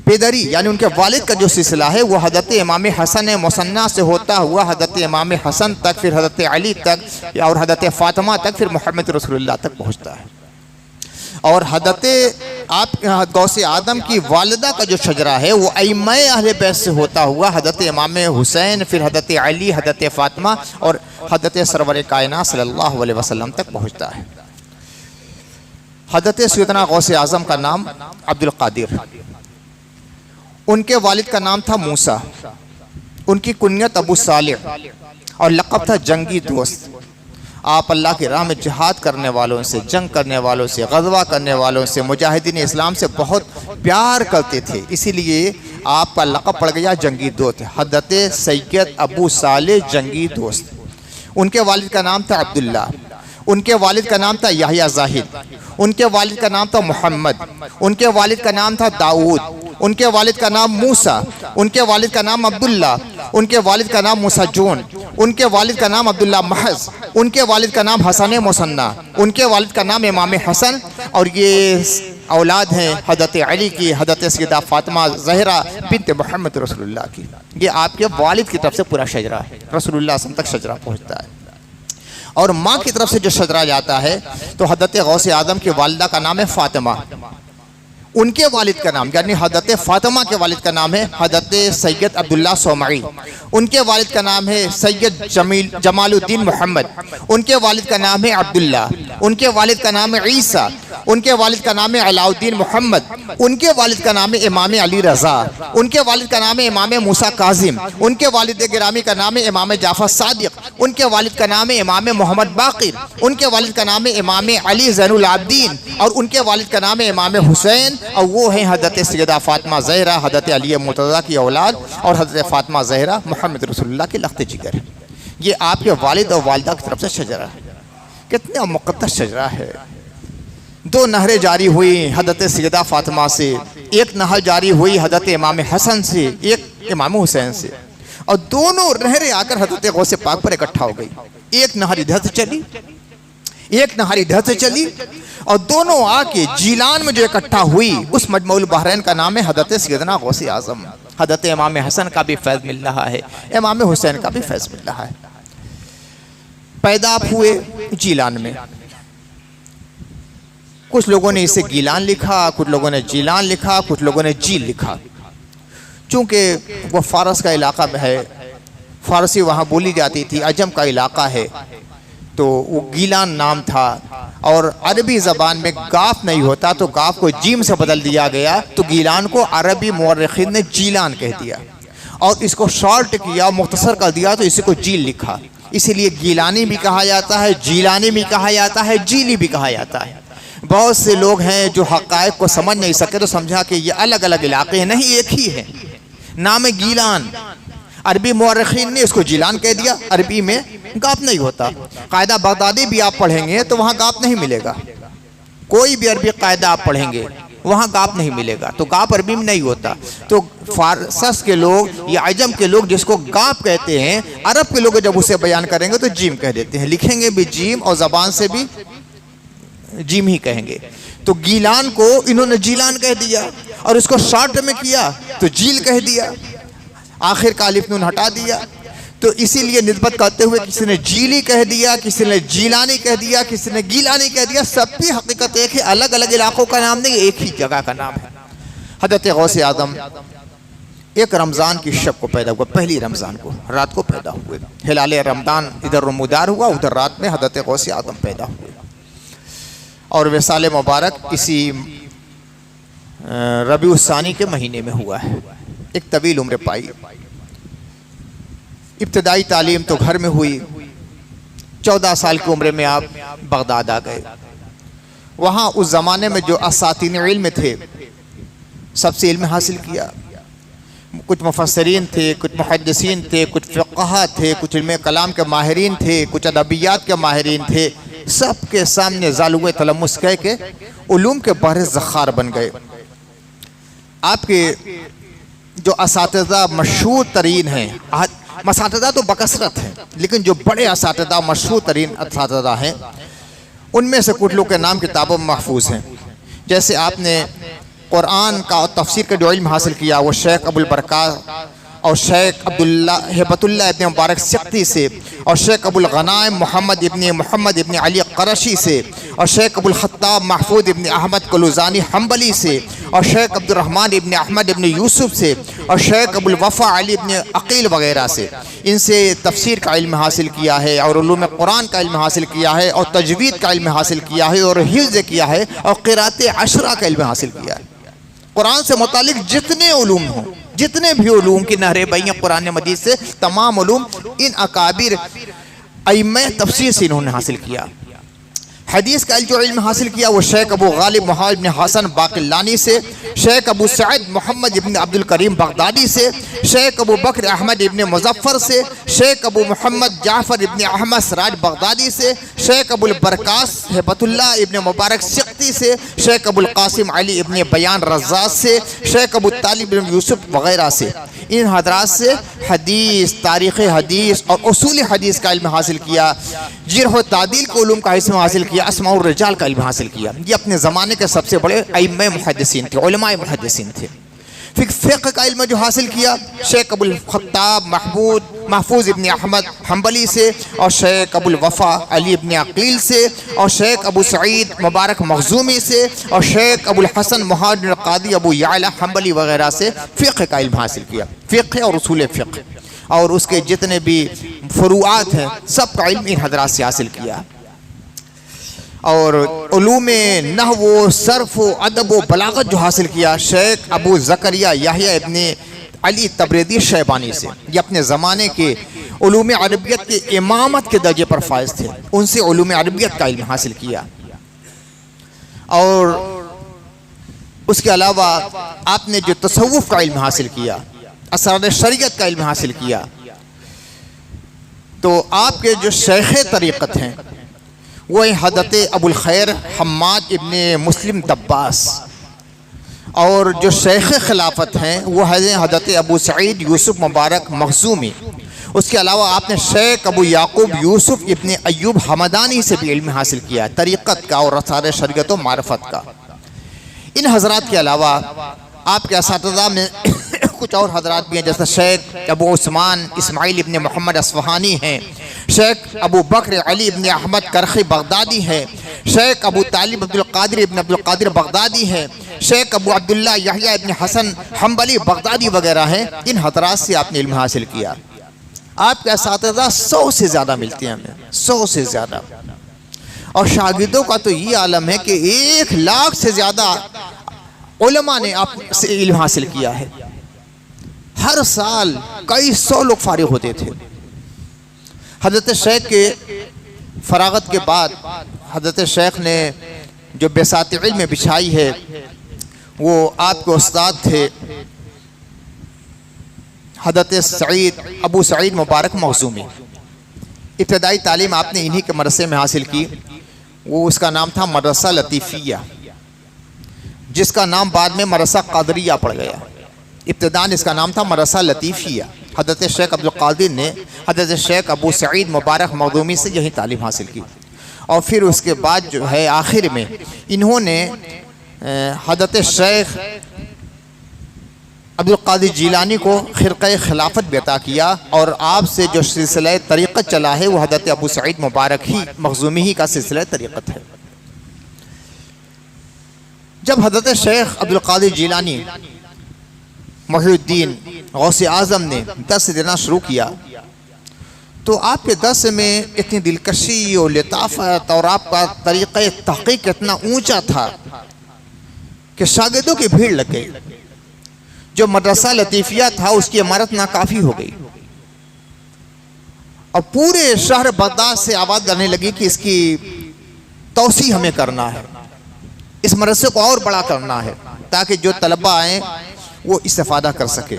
पेदरी यानी उनके वालिद का जो सिलसिला है वो हज़रत इमाम हसन मुसन्ना से होता हुआ हज़रत इमाम हसन तक, फिर हज़रत अली तक और हज़रत फातिमा तक, फिर मोहम्मद रसूलुल्लाह तक पहुँचता है। और हज़रत आप गौसे आदम की वालिदा का जो शजरा है वो अइम्मा अहले बैत से होता हुआ हज़रत इमाम हुसैन, फिर हज़रत अली, हज़रत फातिमा और हज़रत सरवर कायनात सल्लल्लाहु अलैहि वसल्लम तक पहुँचता है। हज़रत सैयदना गौसे आज़म का नाम अब्दुल कादिर, उनके वालिद का नाम था मूसा, उनकी कुन्यत अबू सालिह और लक़ब था जंगी दोस्त। आप अल्लाह की राह में जिहाद करने वालों से, जंग करने वालों से, गज़वा करने वालों से, मुजाहिदीन इस्लाम से बहुत प्यार करते थे, इसीलिए आपका लक़ब पड़ गया जंगी दोस्त, हज़रत सैयद अबू सालिह जंगी दोस्त। उनके वालिद का नाम था अब्दुल्ला, उनके वालिद का नाम था याहिया ज़ाहिद, उनके वालिद का नाम था मोहम्मद, उनके वालिद का नाम था दाऊद, उनके वालिद का नाम मूसा, उनके वालिद का नाम अब्दुल्ला, उनके वालिद का नाम मूसा जून, उनके वालिद का नाम अब्दुल्ला महज, उनके वालिद का नाम हसन मुसन्ना, उनके वालिद का नाम इमाम हसन। और ये औलाद हैं हज़रत अली की, हज़रत सैयदा फातिमा ज़हरा बिन्त मोहम्मद रसूलुल्लाह की। ये आपके वालिद की तरफ से पूरा शजरा है, रसूलुल्लाह सल्लल्लाहु अलैहि वसल्लम तक शजरा पहुँचता है। और माँ की तरफ से जो शजरा जाता है तो हज़रत गौसे आज़म की वालिदा का नाम है फातिमा, उनके वालिद का नाम यानी हज़रत फातिमा के वालिद का नाम है हज़रत सैयद अब्दुल्ला सोमई, उनके वालिद का नाम है सैयद जमालुद्दीन मोहम्मद, उनके वालिद का नाम है अब्दुल्ला, उनके वालिद का नाम है ईसा, उनके वालिद का नाम है अलाउद्दीन मोहम्मद, उनके वालिद का नाम है इमाम अली रज़ा, उनके वालिद का नाम है इमाम मूसा काजिम, उनके वालिद गिरामी का नाम है इमाम जाफ़र सादिक, उनके वालिद का नाम है इमाम मोहम्मद बाक़िर, उनके वालिद का नाम है इमाम अली ज़ैनुल आबिदीन और उनके वालिद का नाम है इमाम हुसैन। और वो हैं हज़रत सैयदा फातिमा ज़हरा, हज़रत अली मुर्तज़ा की औलाद और हज़रत फातिमा ज़हरा मोहम्मद रसूलुल्लाह के लख्त जिगर। ये आपके वालिद और वालिदा की तरफ से शजरा है, कितना मुक़द्दस शजरा है। 2 नहरें जारी हुई हज़रत सैयदा फातिमा से, एक नहर जारी हुई हज़रत इमाम हसन से, एक इमाम हुसैन से, और दोनों नहरें आकर हज़रत गौसे पाक पर इकट्ठा हो गई। एक नहर इधर से चली, एक नहर इधर से चली, और दोनों आके जीलान में जो इकट्ठा हुई उस मजमउल बहरैन का नाम है हज़रत सैयदना गौसे आज़म। हज़रत इमाम हसन का भी फैज़ मिल रहा है, इमाम हुसैन का भी फैज़ मिल रहा है। पैदा हुए जीलान में, कुछ लोगों ने इसे गीलान लिखा, कुछ लोगों ने जीलान लिखा, कुछ लोगों ने जील लिखा। चूँकि वो फ़ारस का इलाका है, फ़ारसी वहाँ बोली जाती थी, अजम का इलाका है, तो वो गीलान नाम था। और अरबी ज़बान में गाफ नहीं होता तो गाफ को जीम से बदल दिया गया, तो गीलान को अरबी मुअर्रिखीन ने जीलान कह दिया और इसको शॉर्ट किया, मुख्तसर कर दिया, तो इसी को जील लिखा। इसीलिए गीलानी भी कहा जाता है, जीलानी भी कहा जाता है, जीली भी कहा जाता है। बहुत से लोग हैं जो हक़ाइक़ को समझ नहीं सके तो समझा कि ये अलग अलग इलाके हैं, नहीं एक ही है, नाम है गीलान। अरबी मुअर्रिखीन ने इसको जीलान कह दिया, अरबी में गाप नहीं होता। कायदा बगदादी भी आप पढ़ेंगे तो वहाँ गाप नहीं मिलेगा, कोई भी अरबी कायदा आप पढ़ेंगे वहाँ गाप नहीं मिलेगा, तो गाप अरबी में नहीं होता। तो फारस के लोग या अजम के लोग जिसको गाप कहते हैं, अरब के लोग जब उसे बयान करेंगे तो जीम कह देते हैं, लिखेंगे भी जीम और ज़बान से भी जीम ही कहेंगे। तो गीलान को इन्होंने जीलान कह दिया और इसको शॉर्ट में किया तो जील कह दिया, आखिर का अलिफ नून हटा दिया। तो इसीलिए निस्बत करते हुए किसी ने जीली कह दिया, किसी ने जीलानी कह दिया, किसी ने गीलानी कह दिया, सबकी हकीकत एक है, अलग अलग इलाकों का नाम नहीं, एक ही जगह का नाम है। हज़रत गौसे आज़म एक रमज़ान की शब को पैदा हुआ, पहली रमज़ान को रात को पैदा हुए। हिलाल रमज़ान इधर रमदार हुआ, उधर रात में हज़रत गौसे आज़म पैदा हुए। और विसाल मुबारक इसी रबीउल सानी के महीने में हुआ है। एक तवील उम्र पाई। इब्तदाई तालीम तो घर में हुई। 14 साल की उम्र में आप बगदाद आ गए। वहाँ उस ज़माने में जो असातीन इल्म थे सबसे इल्म हासिल किया। कुछ मुफस्सिरीन थे, कुछ मुहद्दिसीन थे, कुछ फ़िक़हा थे, कुछ इल्म कलाम के माहिरीन थे, कुछ अदबियात के माहिरीन थे। सब के सामने ज़ालुए तलम्मुस कह के उलूम के बहर ज़ख़ार बन गए। आपके जो असातिज़ा मशहूर तरीन हैं, मसातिज़ा तो बकसरत हैं, लेकिन जो बड़े असातिज़ा मशहूर तरीन असातिज़ा हैं उनमें से कुछ लोग के नाम किताबों में महफूज हैं। जैसे आपने कुरान का और तफसीर का जो इल्म हासिल किया वो शेख अबुल बरकात और शेख अब्दुल्ला हिबतुल्लाह इब्न मुबारक सिक्ती से, और शेख अबुल गनाइम मोहम्मद इब्न अली क़रशी से, और शेख अबुल ख़त्ताब महफूज इब्न अहमद कुलुज़ानी हम्बली से, और शेख अब्दुर्रहमान इब्न अहमद इब्न यूसुफ से, और शेख अबुल वफ़ा अली इब्न अक़ील वग़ैरह से। इनसे तफसीर का इल्म हासिल किया है और उलूम कुरान का इल्म हासिल किया है और तजवीद का इल्म हासिल किया है और हिफ्ज़ किया है और क़िराअत अशरा का इल्म हासिल किया है। कुरान से मुतालिक जितने उलूम हों, जितने भी उलूम की नहरें बही हैं कुरान मजीद से, तमाम उलूम इन अकाबिर अइम्मा तफसीर से इन्होंने हासिल किया। हदीस का जो इल्म हासिल किया वो शेख अबू गालिब मोहम्मद इब्न हसन बाक़िलानी से, शेख अबू सईद मोहम्मद इब्न अब्दुल करीम बगदादी से, शेख अबू बकर अहमद इब्न मुज़फ़्फ़र से, शेख अबू मोहम्मद जाफ़र इब्न अहमद सराज बगदादी से, शेख अबुल बरकास हिबतुल्लाह इब्न मुबारक सिक्ती से, शेख अबुल कासिम अली इब्न बयान रज़्ज़ाक़ से, शेख अबू तालिब इब्न यूसुफ वग़ैरह से। इन हज़रात से हदीस, तारीख़ हदीस और उसूल हदीस का इल्म हासिल किया। जिरह तादील के उलूम का इल्म हासिल किया, अस्माउर रिजाल का इल्म हासिल किया। ये अपने ज़माने के सबसे बड़े अइम्मा मुहद्दिसीन थे, उलमाए मुहद्दिसीन थे। फिर फ़िक़्ह का इल्म जो हासिल किया शेख अबुल ख़त्ताब महफूज इब्न अहमद हम्बली से, और शेख अबुल वफ़ा अली इब्न अक़ील से, और शेख अबू सईद मुबारक मखज़ूमी से, और शेख अबुल हसन मुहाजिर क़ादी अबू याला हम्बली वग़ैरह से फ़िक़्ह का इल्म हासिल किया। फ़िक़्ह और उसूल फ़िक़्ह और उसके जितने भी फ़ुरूआत हैं सब का इल्म इन हज़रात से हासिल किया। और उलूम नहव, सर्फ़, अदब व बलागत जो हासिल किया शेख अबू ज़करिया याहिया इब्न अली तबरेदी शैबानी से। ये अपने ज़माने के उलूम अरबियत के इमामत के दर्जे पर फाइज थे, उनसे उलूम अरबियत का इल्म हासिल किया। और उसके अलावा आपने जो तसव्वुफ़ का इल्म हासिल किया, असरार शरीयत का इल्म हासिल किया, तो आपके जो शेख तरीक़त हैं वो हज़रत अबुल खैर हम्माद इब्न मुस्लिम दब्बास, और जो शेख खिलाफत हैं वो है हज़रत अबू सईद यूसुफ मुबारक मखज़ूमी। उसके अलावा आपने शेख अबू याकूब यूसुफ इब्न अय्यूब हमदानी से भी इल्म हासिल किया, तरीक़त का और रसाले शरीयत व मारफत का। इन हज़रात के अलावा आपके असातिज़ा में कुछ और हज़रात भी हैं, जैसे शेख अबू उस्मान इस्माइल इब्न मोहम्मद अस्फ़हानी हैं, शेख अबू बकर अली इब्न अहमद करखी बगदादी है, शेख अबू तालिब अब्दुल कादिर इब्न अब्दुल कादिर बगदादी है, शेख अबू अब्दुल्ला यहया इब्न हसन हम्बली बगदादी वगैरह हैं। इन हज़रात से आपने इल्म हासिल किया। आपके असातिज़ा 100 से ज़्यादा मिलते हैं हमें, 100 से ज़्यादा। और शागिर्दों का तो ये आलम है कि 1 लाख से ज़्यादा उलमा ने आपसे इल्म हासिल किया है। हर साल कई 100 लोग फारिग होते थे। हज़रत शेख के फरागत के बाद हज़रत शेख ने जो बेसात इल्म बिछाई है वो आपके उस्ताद थे हज़रत सईद अबू सईद मुबारक मखज़ूमी। इब्तदाई तालीम आपने इन्हीं के मदरसे में हासिल की। वो उसका नाम था मदरसा लतीफ़िया, जिसका नाम बाद में मदरसा क़ादरिया पड़ गया। इब्तदान इसका नाम था मदरसा लतीफ़िया। हज़रत शेख अब्दुल कादिर ने हज़रत शेख अबू सईद मुबारक मखज़ूमी से यही तालीम हासिल की। और फिर उसके बाद जो है आखिर में इन्होंने हज़रत शेख अब्दुल कादिर जीलानी को खिरक़े खिलाफत बेता किया और आपसे जो सिलसिला तरीक़त चला है वो हज़रत अबू सईद मुबारक ही मखज़ूमी ही का सिलसिला तरीक़त है। जब हज़रत शेख अब्दुल कादिर जीलानी मुहीउद्दीन गौसे आज़म ने दर्स देना शुरू किया तो आपके दर्स में इतनी दिलकशी और लताफ़त और आपका तरीक़े तहक़ीक़ इतना ऊंचा था कि शागिर्दों की भीड़ लग गई। जो मदरसा लतीफ़िया था उसकी इमारत नाकाफ़ी हो गई और पूरे शहर बगदाद से आवाज़ करने लगी कि इसकी तौसी हमें करना है, इस मदरसे को और बड़ा करना है ताकि जो तलबा आएँ वो इस्तेफ़ादा कर सके।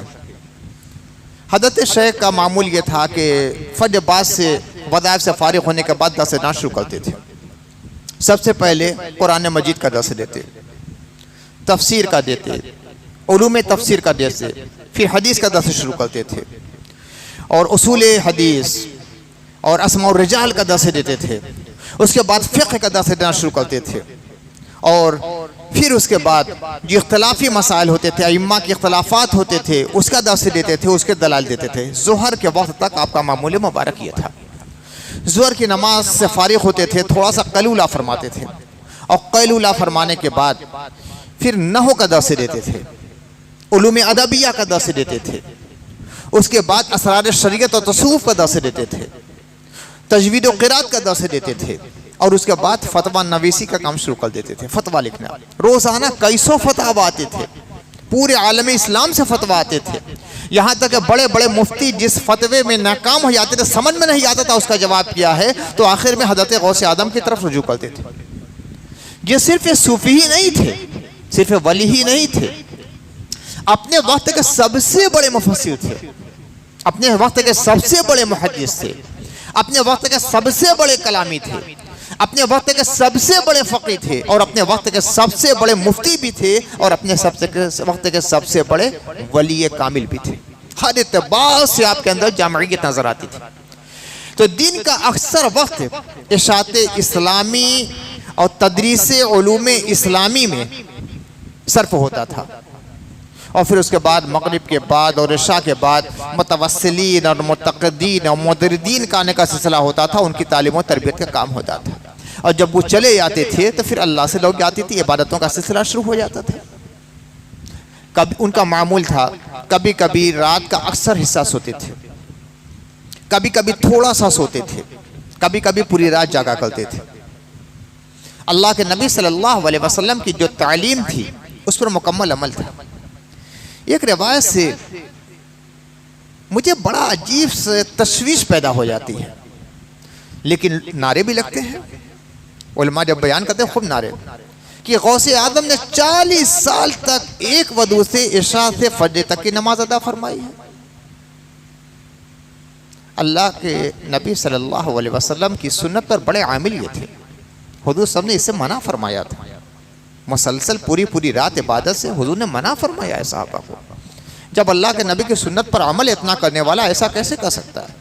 हज़रत शेख का मामूल ये था कि फजर बाद से वज़ाइफ से फारिग होने के बाद दर्स देना शुरू करते थे। सबसे पहले कुरान मजीद का दर्स देते, तफसीर का देते, उलूम तफसीर का देते, फिर हदीस का दर्स शुरू करते थे और उसूल हदीस और अस्मा और रिजाल का दर्स देते थे। उसके बाद फ़िक़्ह का दर्स देना शुरू करते थे और फिर उसके बाद जो इख्तलाफी मसाइल होते थे, अइम्मा के इख्तलाफात होते थे, उसका दर्स देते थे, उसके दलाल देते थे। ज़ोहर के वक्त तक आपका मामूल मुबारक ये था। ज़ोहर की नमाज से फारिग होते थे, थोड़ा सा क़ैलूला फरमाते थे और क़ैलूला फरमाने के बाद फिर नहव का दर्स देते थे, उलूम अदबिया का दर्स देते थे। उसके बाद असरार शरीयत और तसव्वुफ़ का दर्स देते थे, तजवीद और क़िरात का दर्स देते थे और उसके बाद फतवा नवीसी का काम शुरू कर देते थे, फतवा लिखना। रोज़ाना कई सौ फतवा आते थे, पूरे आलम इस्लाम से फतवा आते थे। यहाँ तक कि बड़े बड़े मुफ्ती जिस फतवे में नाकाम हो जाते थे, समझ में नहीं आता था उसका जवाब क्या है, तो आखिर में हज़रत गौसे आदम की तरफ रुजू करते थे। ये सिर्फ सूफ़ी ही नहीं थे, सिर्फ वली ही नहीं थे, अपने वक्त के सबसे बड़े मुफस्सिर थे, अपने वक्त के सबसे बड़े मुहद्दिस थे, अपने वक्त के सबसे बड़े कलामी थे, अपने वक्त के सबसे बड़े फ़क़ीह थे और अपने वक्त के सबसे बड़े मुफ्ती भी थे और अपने वक्त के सबसे बड़े वली कामिल भी थे। हर एतबार से आपके अंदर जामइयत नज़र आती थी। तो दिन का अक्सर वक्त इशात इस्लामी और तदरीस उलूम इस्लामी में सर्फ होता था और फिर उसके बाद मगरिब के बाद और इशा के बाद मुतवस्सिलीन और मुतक़द्दीन और मुदर्रिदीन का आने का सिलसिला होता था, उनकी तालीम और तरबियत का काम होता था। और जब वो चले जाते थे तो फिर अल्लाह से लोग जाती थी, इबादतों का सिलसिला शुरू हो जाता था। कभी उनका मामूल था, कभी कभी रात का अक्सर हिस्सा सोते थे, कभी कभी थोड़ा सा सोते थे, कभी कभी पूरी रात जागा करते थे। अल्लाह के नबी सल्लल्लाहु अलैहि वसल्लम की जो तालीम थी उस पर मुकम्मल अमल था। एक रिवायत से मुझे बड़ा अजीब से तशवीश पैदा हो जाती है, लेकिन नारे भी लगते हैं। उलमा जब बयान करते हैं खूब नारे कि गौसे आदम ने 40 साल तक एक वदू से इशा से फजर तक की नमाज अदा फरमाई है। अल्लाह के नबी सल्लल्लाहु अलैहि वसल्लम की सुन्नत पर बड़े आमिल ये थे, हुजूर सब ने इससे मना फरमाया था। मुसलसल पूरी रात इबादत से हुजूर ने मना फरमाया है सहाबा को। जब अल्लाह के नबी की सुन्नत पर अमल इतना करने वाला ऐसा कैसे कर सकता है?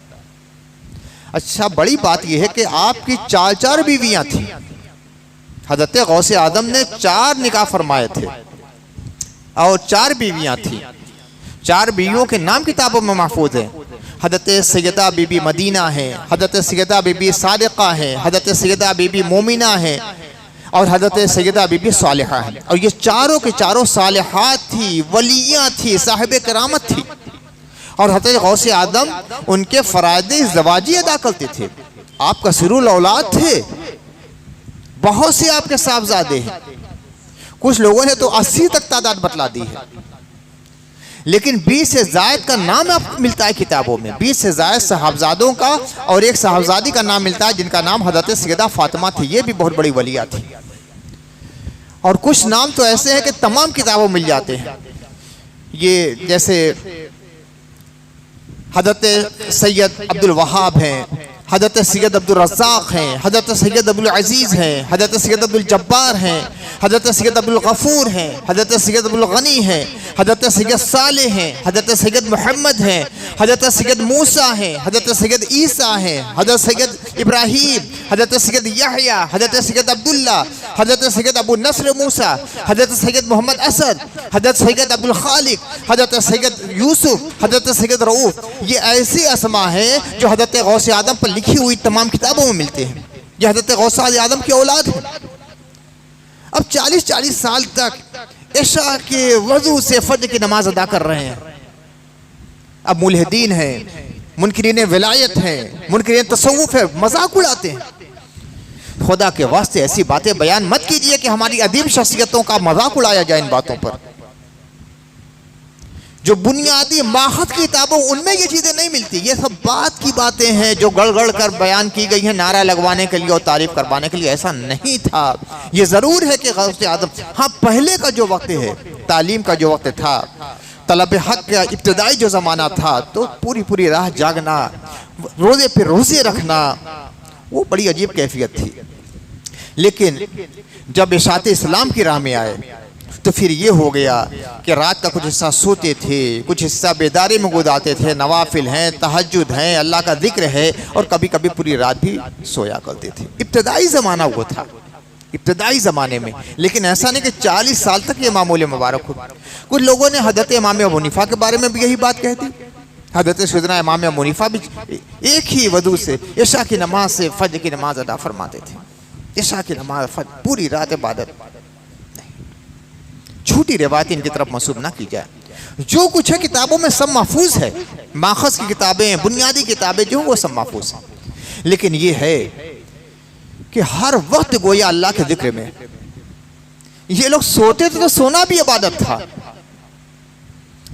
अच्छा, बड़ी बात यह है कि आपकी 4 बीवियां थी। हज़रत गौसे आदम ने 4 निकाह फरमाए थे और 4 बीवियां थी। 4 बीवियों के नाम किताबों में महफूज हैं। हज़रत सैयदा बीबी मदीना है, हज़रत सैयदा बीबी सादिक़ा है, हज़रत सैयदा बीबी मोमिना है और हज़रत सैयदा बीबी सालिहा है। और ये चारों के चारों सालिहात थी, वलियाँ थी, साहिब करामत थी। और हज़रत गौसे आदम उनके फ़राइज़ ज़वाजी अदा करते थे। आप कसीरुल औलाद थे, बहुत से आपके साहबजादे हैं। कुछ लोगों ने तो 80 तक तादाद बतला दी है, लेकिन 20 से ज़ायद का नाम आपको मिलता है किताबों में। 20 से ज़ायद साहबजादों का और एक साहबजादी का नाम मिलता है जिनका नाम हज़रत सैयदा फातिमा थी। ये भी बहुत बड़ी वलिया थी। और कुछ नाम तो ऐसे हैं कि तमाम किताबों मिल जाते हैं। ये जैसे हज़रत सैयद अब्दुल वहाब हैं, हज़रत सैयद अब्दुल रज़्ज़ाक़ हैं, हज़रत सैयद अब्दुल अज़ीज़ हैं, हज़रत सैयद अब्दुल जब्बार हैं, हज़रत सैयद अब्दुल गफ़ूर हैं, हज़रत सैयद अब्दुल गनी हैं, हज़रत सैयद सालेह हैं, हज़रत सैयद मोहम्मद हैं, हज़रत सैयद मूसा हैं, हज़रत सैयद ईसा हैं, हज़रत सैयद इब्राहीम, हज़रत सैयद यहया, हज़रत सैयद अब्दुल्ला, हज़रत सैयद अबू नस्र मूसा, हज़रत सैयद मोहम्मद असद, हज़रत सैयद अब्दुल खालिक, हज़रत सैयद यूसुफ, हज़रत सैयद रऊफ़। ये ऐसी असमा हैं जो हज़रत गौसे आदम पर लिखी हुई तमाम किताबों में मिलते हैं। ये हज़रत गौसे आदम की औलाद है। अब 40-40 साल तक इशा के वज़ू से फज्र की नमाज अदा कर रहे हैं। अब मुल्हिदीन हैं, मुनकिरीन विलायत हैं, मुनकिरीन तसव्वुफ़ है, मजाक उड़ाते हैं। खुदा के वास्ते ऐसी बातें बयान मत कीजिए कि हमारी अदीम शख्सियतों का मजाक उड़ाया जाए इन बातों पर। जो बुनियादी माहद की किताबों उनमें ये चीज़ें नहीं मिलती। ये सब बात की बातें हैं जो गड़ कर बयान की गई हैं नारा लगवाने के लिए और तारीफ करवाने के लिए। ऐसा नहीं था। ये ज़रूर है कि गौसे आदम, हाँ, पहले का जो वक्त है, तालीम का जो वक्त था, तलब हक का इब्तदाई जो ज़माना था, तो पूरी राह जागना, रोज़े पे रोज़े रखना, वो बड़ी अजीब कैफियत थी। लेकिन जब इशात इस्लाम की राह में आए तो फिर ये हो गया कि रात का कुछ हिस्सा सोते थे, कुछ हिस्सा बेदारी में गुजारते थे। नवाफिल हैं, तहज्जुद हैं, अल्लाह का जिक्र है, और कभी कभी पूरी रात भी सोया करते थे। इब्तदाई ज़माना वो था, इब्तदाई ज़माने में। लेकिन ऐसा नहीं कि 40 साल तक ये मामूल मुबारक हो। कुछ लोगों ने हज़रत इमाम अबू हनीफा के बारे में भी यही बात कह दी। हज़रत सैयदना इमाम अबू हनीफा भी एक ही वजू से इशा की नमाज से फज्र की नमाज अदा फरमाते थे। इशा की नमाज, फज्र, पूरी रात इबादत। झूठी रिवायत इनकी तरफ मंसूब ना की जाए। जो कुछ है किताबों में सब महफूज है। माखज़ की किताबें, बुनियादी किताबें जो वो सब महफूज हैं। लेकिन ये है कि हर वक्त गोया अल्लाह के जिक्र में। ये लोग सोते थे तो सोना भी इबादत था।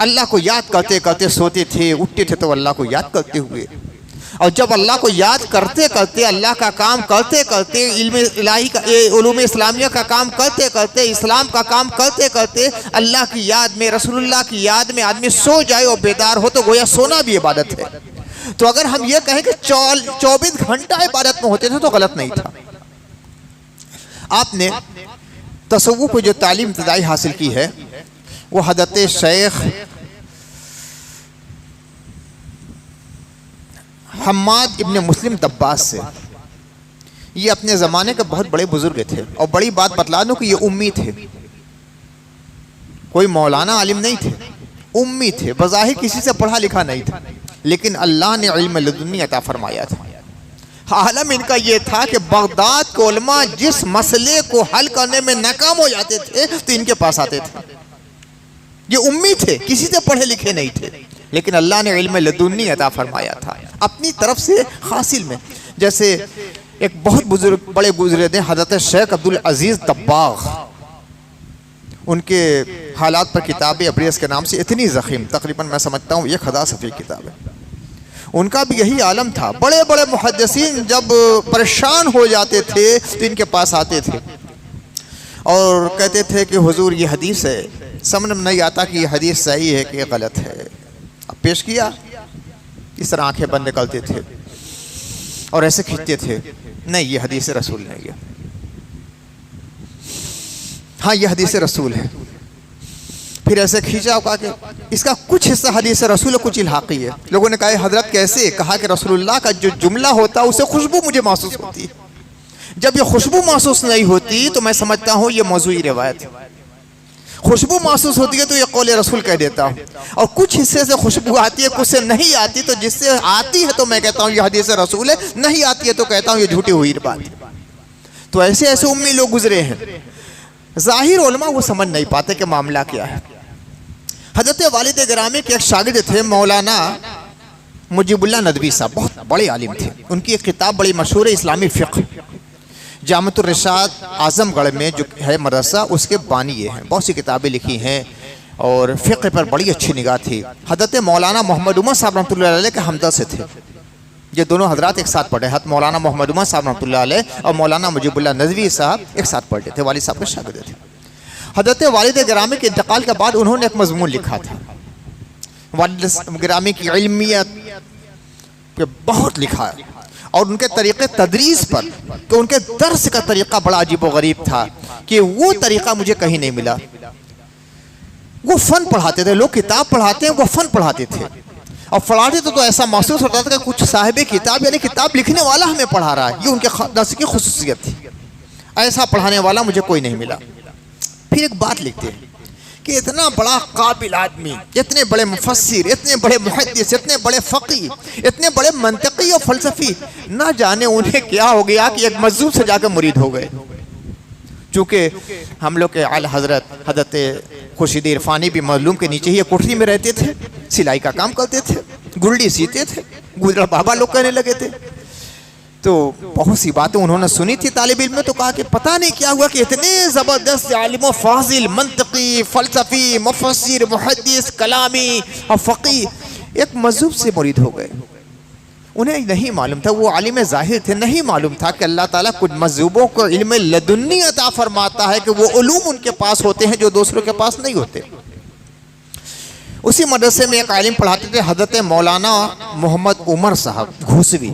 अल्लाह को याद करते करते सोते थे, उठते थे तो अल्लाह को याद करते हुए। और जब अल्लाह को याद करते करते, अल्लाह का काम करते करते, इल्म इलाही का, उलूम इस्लामिया का काम करते करते, इस्लाम का काम करते करते, अल्लाह की याद में, रसूलुल्लाह की याद में आदमी सो जाए और बेदार हो तो गोया सोना भी इबादत है। तो अगर हम ये कहें कि 24 घंटा इबादत में होते थे तो गलत नहीं था। आपने तसव्वुफ़ को जो तालीम इब्तिदाई हासिल की है वो हज़रत शेख हम्माद इब्न मुस्लिम दब्बास से। ये अपने ज़माने के बहुत बड़े बुजुर्ग थे। और बड़ी बात बतला दूं कि ये उम्मी थे, कोई मौलाना आलिम नहीं थे, उम्मी थे। बज़ाहिर किसी से पढ़ा लिखा नहीं था, लेकिन अल्लाह ने इल्म लदुन्नी अता फरमाया था। आलम इनका ये था कि बगदाद के उलमा जिस मसले को हल करने में नाकाम हो जाते थे तो इनके पास आते थे। ये उम्मी थे, किसी से पढ़े लिखे नहीं थे, लेकिन अल्लाह ने इल्म लदुन्नी अता फरमाया था अपनी तरफ से हासिल में। जैसे एक बहुत बुजुर्ग, बड़े गुजरे थे हज़रत शेख अब्दुल अजीज़ दब्बाग़। उनके हालात पर किताब अब्रेस के नाम से इतनी ज़ख़ीम, तकरीबन मैं समझता हूँ 1000 सफ़े किताब है। उनका भी यही आलम था। बड़े बड़े मुहद्दिसीन जब परेशान हो जाते थे तो इनके पास आते थे और कहते थे कि हुजूर ये हदीस है, समझ में नहीं आता कि ये हदीस सही है कि गलत है। अब पेश किया, इस तरह आंखें बंद करते थे और ऐसे खींचते थे, नहीं ये हदीस रसूल नहीं है। हाँ ये हदीस रसूल है। फिर ऐसे खींचा, कहा कि इसका कुछ हिस्सा हदीस रसूल है, कुछ इल्हाक़ी है। लोगों ने कहा हजरत कैसे? कहा कि रसूलुल्लाह का जो जुमला होता है उससे खुशबू मुझे महसूस होती है। जब ये खुशबू महसूस नहीं होती तो मैं समझता हूँ ये मौज़ूई रिवायत है। खुशबू महसूस होती है तो ये कौल रसूल कह देता हूँ। और कुछ हिस्से से खुशबू आती है, कुछ से नहीं आती, तो जिससे आती है तो मैं कहता हूँ ये हदीस रसूल है, नहीं आती है तो कहता हूँ ये झूठी हुई बात है। तो ऐसे ऐसे उम्मी लोग गुजरे हैं। ज़ाहिर उलमा वो समझ नहीं पाते कि मामला क्या है। हज़रत वालिद गिरामी के एक शागिर्द थे मौलाना मुजीबुल्लाह नदवी साहब, बहुत बड़े आलिम थे। उनकी एक किताब बड़ी मशहूर है, इस्लामी फ़िक़्ह, जामतुर रिशाद आज़मगढ़ में जो है मदरसा, उसके बानी ये हैं। बहुत सी किताबें लिखी हैं और फ़िक़्ह पर बड़ी अच्छी निगाह थी। हज़रत मौलाना मोहम्मद उमर साहब रहमतुल्लाह अलैह के हमदर्द से थे। ये दोनों हजरात एक साथ पढ़े। हज़रत मौलाना मोहम्मद उमर साहब रहमतुल्लाह अलैह और मौलाना मुजीबुल्लाह नदवी साहब एक साथ पढ़ते थे। वालिद साहब के शागिर्द थे। हज़रत वालिद गिरामी के इंतकाल के बाद उन्होंने एक मज़मून लिखा था। वालिद गिरामी की इल्मियत पे बहुत लिखा है और उनके तरीक़े तदरीस पर, कि उनके दर्स का तरीक़ा बड़ा अजीब व गरीब था कि वो तरीक़ा मुझे कहीं नहीं मिला। वो फ़न पढ़ाते थे, लोग किताब पढ़ाते हैं, वो फ़न पढ़ाते थे। और पढ़ाते तो ऐसा महसूस होता था कि कुछ साहिब किताब यानी किताब लिखने वाला हमें पढ़ा रहा है। ये उनके दर्स की खुसूसियत थी। ऐसा पढ़ाने वाला मुझे कोई नहीं मिला। फिर एक बात लिखते हैं कि इतना बड़ा काबिल आदमी, इतने बड़े मुफस्सिर, इतने बड़े मुहद्दिस, इतने बड़े फ़क़ीह, इतने बड़े मंतकी और फ़लसफ़ी, ना जाने उन्हें क्या हो गया कि एक मस्जिद से जाकर मुरीद हो गए। चूँकि हम लोग के आला हज़रत खुर्शीद इरफानी भी मज़लूम के नीचे ही कोठरी में रहते थे, सिलाई का काम करते थे, गुरडी सीते थे, गुजरा बाबा लोग कहने लगे थे। तो बहुत सी बातें उन्होंने सुनी थी तालिब इल्म में। तो कहा कि पता नहीं क्या हुआ कि इतने ज़बरदस्त आलिम फाजिल, मंतकी, फ़लसफ़ी, मुफस्सिर, मुहद्दिस, कलामी और फ़क़ीह एक मज़हब से मुरीद हो गए। उन्हें नहीं मालूम था, वो आलिम ज़ाहिर थे, नहीं मालूम था कि अल्लाह ताला कुछ मज़हबों को इल्म लदुन्नी अता फरमाता है कि वो उलूम उनके पास होते हैं जो दूसरों के पास नहीं होते। उसी मदरसे में एक आलिम पढ़ाते थे, हज़रत मौलाना मोहम्मद उमर साहब घूसवी।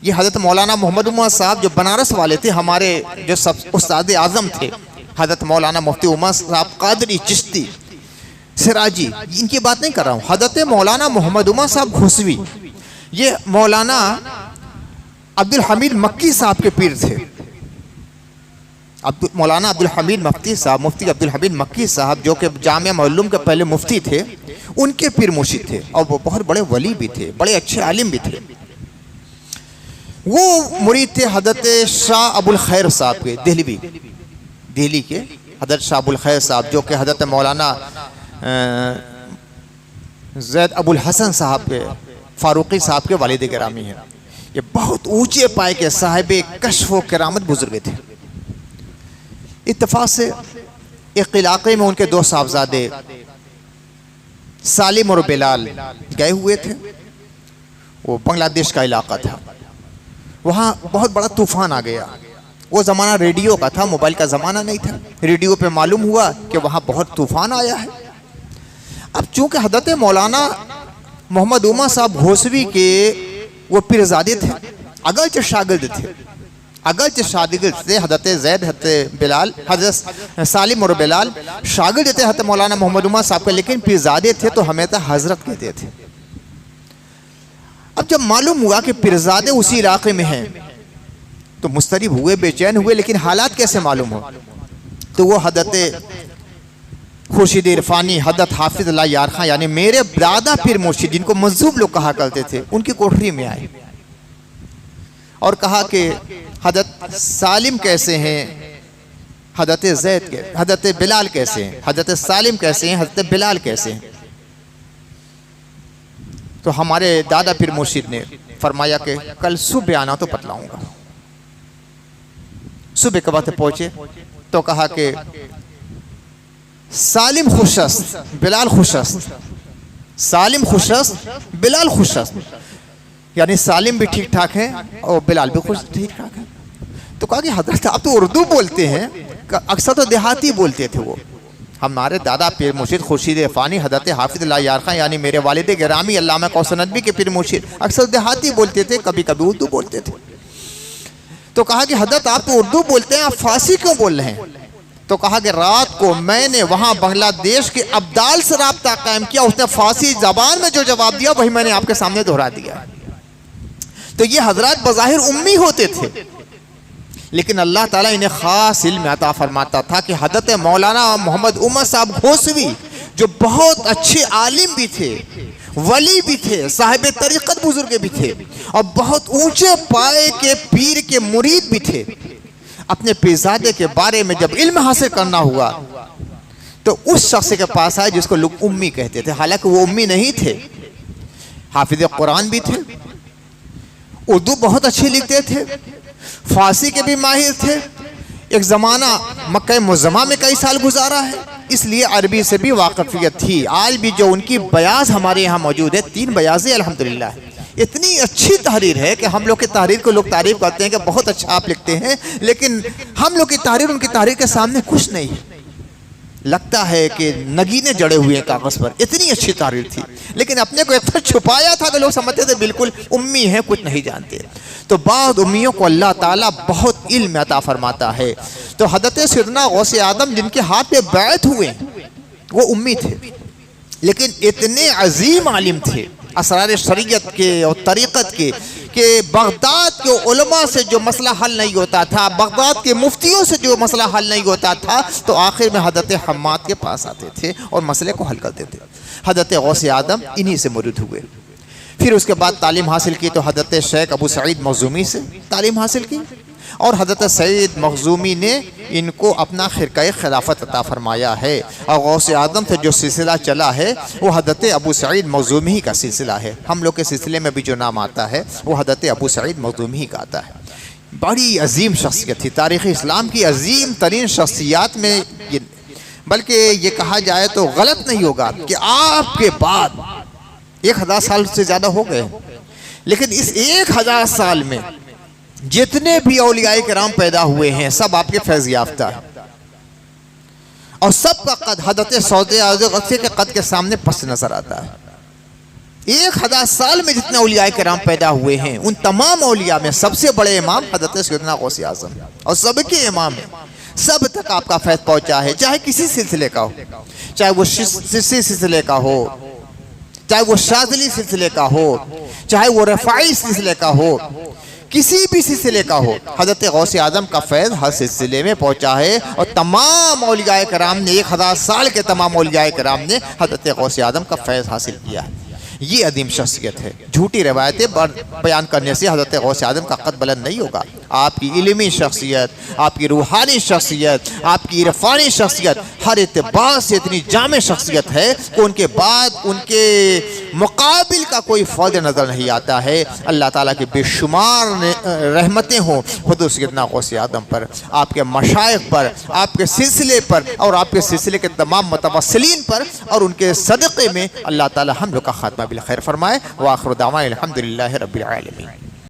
ये हज़रत मौलाना मोहम्मद उमर साहब जो बनारस वाले थे, हमारे जो सब उस्ताद आज़म थे, हज़रत मौलाना मुफ्ती उमर साहब कादरी, चिश्ती, सिराजी, इनकी बात नहीं कर रहा हूँ। हज़रत मौलाना मोहम्मद उमर साहब घूसवी ये मौलाना अब्दुल हमीद मक्की साहब के पीर थे। मौलाना अब्दुल हमीद मुफ्ती साहब, मुफ्ती अब्दुल हमीद मक्की साहब जो कि जामिया मअल्लूम के पहले मुफ्ती थे, उनके पीर मुर्शिद थे और वो बहुत बड़े वली भी थे, बड़े अच्छे आलिम भी थे। वो मुरीद थे हज़रत शाह अबुल खैर साहब के, दिल्ली के हज़रत शाह अबुल खैर साहब जो कि हज़रत मौलाना ज़ैद अबुल हसन साहब के, फ़ारूक़ी साहब के वालिद गिरामी हैं। ये बहुत ऊंचे पाए के साहिब कश्फ व करामत बुजुर्ग थे। इत्तफाक़ से एक इलाके में उनके दो साहबजादे सालिम और बिलाल गए हुए थे। वो बांग्लादेश का इलाका था। वहाँ बहुत बड़ा तूफ़ान आ गया। वो ज़माना रेडियो का था, मोबाइल का ज़माना नहीं था। रेडियो पे मालूम हुआ कि वहाँ बहुत तूफ़ान आया है। अब चूँकि हज़रत मौलाना मोहम्मद उमर साहब घोसवी के वो पीरज़ादे थे, अगरचे शागिर्द थे, हज़रत ज़ैद, हज़रत बिलाल, हज़रत सालिम और बिलाल शागिर्द थे हज़रत मौलाना मोहम्मद उमर साहब के, लेकिन पीरज़ादे थे तो हमेशा हज़रत कहते थे। अब जब मालूम हुआ कि पीरज़ादे उसी इलाके में हैं तो मुस्तरिब हुए, बेचैन हुए, लेकिन हालात कैसे मालूम हो? तो वो हज़रत खुर्शीद इरफानी, हज़रत हाफिज़ अल्लाह यार खां यानी मेरे दादा पीर मुर्शिद जिनको मज़हूब लोग कहा करते थे, उनकी कोठरी में आए और कहा कि हज़रत सालिम कैसे हैं, हज़रत ज़ैद के, हज़रत बिलाल कैसे हैं, हज़रत सालिम कैसे हैं, हज़रत बिलाल कैसे हैं। तो हमारे दादा पीर मुर्शिद ने फरमाया कि कल सुबह आना तो बतलाऊंगा। सुबह के वक्त पहुंचे तो कहा कि सालिम खुशस्त, बिलाल खुशस्त, सालिम खुशस्त, बिलाल खुशस्त, यानी सालिम भी ठीक ठाक है और बिलाल भी खुश ठीक ठाक है। तो कहा कि हजरत आप तो उर्दू बोलते हैं, अक्सर तो देहाती बोलते थे वो। हमारे दादा पीर मुर्शिद खुर्शीद इरफानी हज़रत हाफिज़ अल्लाह यार खां यानी मेरे वालिद गिरामी अल्लामा कौसर नदवी के पीर मुर्शिद अक्सर देहाती बोलते थे, कभी कभी उर्दू बोलते थे। तो कहा कि हज़रत आप तो उर्दू बोलते हैं, आप फारसी क्यों बोल रहे हैं? तो कहा कि रात को मैंने वहां बांग्लादेश के अब्दाल से राब्ता कायम किया, उसने फारसी जबान में जो जवाब दिया वही मैंने आपके सामने दोहरा दिया। तो ये हजरत बज़ाहिर उम्मी होते थे, लेकिन अल्लाह ताला इन्हें खास इल्म अता फरमाता था कि हज़रत मौलाना मोहम्मद उमर साहब घोसवी जो बहुत अच्छे आलिम भी थे, वली भी थे, साहिब तरीक़त बुजुर्ग भी थे और बहुत ऊंचे पाए के पीर के मुरीद भी थे, अपने पीरजादे के बारे में जब इल्म हासिल करना हुआ तो उस शख्स के पास आए जिसको लोग उम्मी कहते थे। हालांकि वो उम्मी नहीं थे, हाफिज कुरान भी थे, उर्दू बहुत अच्छी लिखते थे, फारसी के भी माहिर थे, एक ज़माना मक्का मुज़म्मा में कई साल गुजारा है, इसलिए अरबी से भी वाकफियत थी। आज भी जो उनकी बयाज हमारे यहाँ मौजूद है, 3 बयाज़ें अल्हम्दुलिल्लाह, इतनी अच्छी तहरीर है कि हम लोग की तहरीर को लोग तारीफ़ करते हैं कि बहुत अच्छा आप लिखते हैं, लेकिन हम लोग की तहरीर उनकी तहरीर के सामने कुछ नहीं है, लगता है कि नगीने जड़े हुए हैं कागज़ पर, इतनी अच्छी तहरीर थी। लेकिन अपने को इतना छुपाया था कि लोग समझते थे बिल्कुल उम्मी है, कुछ नहीं जानते। तो बाद उम्मियों को अल्लाह ताला बहुत इल्म अता फरमाता है। तो हज़रत सैयदना गौसे आदम जिनके हाथ पे बैत हुए वो उम्मी थे, लेकिन इतने अजीम आलिम थे असरार शरीयत के और तरीक़त के कि बगदाद के उलमा से जो मसला हल नहीं होता था, बगदाद के मुफ्तियों से जो मसला हल नहीं होता था, तो आखिर में हज़रत हम्माद के पास आते थे और मसले को हल करते थे। हज़रत गौसे आदम इन्हीं से मुरीद हुए। फिर उसके बाद तालीम हासिल की तो हज़रत शेख अबू सईद मखज़ूमी से तालीम हासिल की और हज़रत सईद मखज़ूमी ने इनको अपना खिरक़ाए खिलाफत अता फरमाया है। और गौसे आदम से जो सिलसिला चला है वो हज़रत अबू सईद मखज़ूमी ही का सिलसिला है। हम लोग के सिलसिले में भी जो नाम आता है वो हज़रत अबू सईद मखज़ूमी ही का आता है। बड़ी अजीम शख्सियत थी, तारीख़ इस्लाम की अजीम तरीन शख्सियात में ये, बल्कि ये कहा जाए तो गलत नहीं होगा कि आपके बाद 1000 साल से ज़्यादा हो गए, लेकिन इस 1000 साल में जितने भी औलियाए किराम पैदा हुए हैं सब आपके फैज़ याफ्ता है और सबका कद हज़रत सौदे आज़म के कद के सामने पस्त नजर आता है। 1000 साल में जितने औलियाए किराम पैदा हुए हैं उन तमाम औलिया में सबसे बड़े इमाम हज़रत सैयदना गौसे आज़म और सबके इमाम है, सब तक आपका फैज़ पहुँचा है, चाहे किसी सिलसिले का हो, चाहे वो शिशी सिलसिले का हो, चाहे वो शाज़ली सिलसिले का हो, चाहे वो रफ़ाई सिलसिले का हो, किसी भी सिलसिले का हो, हज़रत गौसे आज़म का फैज़ हर सिलसिले में पहुँचा है। और तमाम औलियाए किराम ने 1000 साल के तमाम औलियाए किराम ने हज़रत गौसे आज़म का फैज़ हासिल किया है। ये अदीम शख्सियत है। झूठी रवायतें बयान करने से हज़रत गौसे आज़म का कद बुलंद नहीं होगा। आपकी इल्मी शख्सियत, आपकी रूहानी शख्सियत, आपकी इरफानी शख्सियत हर एतबार से इतनी जामे शख्सियत है कि उनके बाद उनके मुकाबिल का कोई फ़ौज नज़र नहीं आता है। अल्लाह ताला की बेशुमार रहमतें हों हुज़ूर सैयदना गौसे आज़म पर, आपके मशाइख पर, आपके सिलसिले पर और आपके सिलसिले के तमाम मुतवस्सिलीन पर, और उनके सदक़े में अल्लाह ताला हम लोग का खात्मा बिल खैर फरमाए। व आखिर दावाना अल्हम्दुलिल्लाहि रब्बिल आलमीन।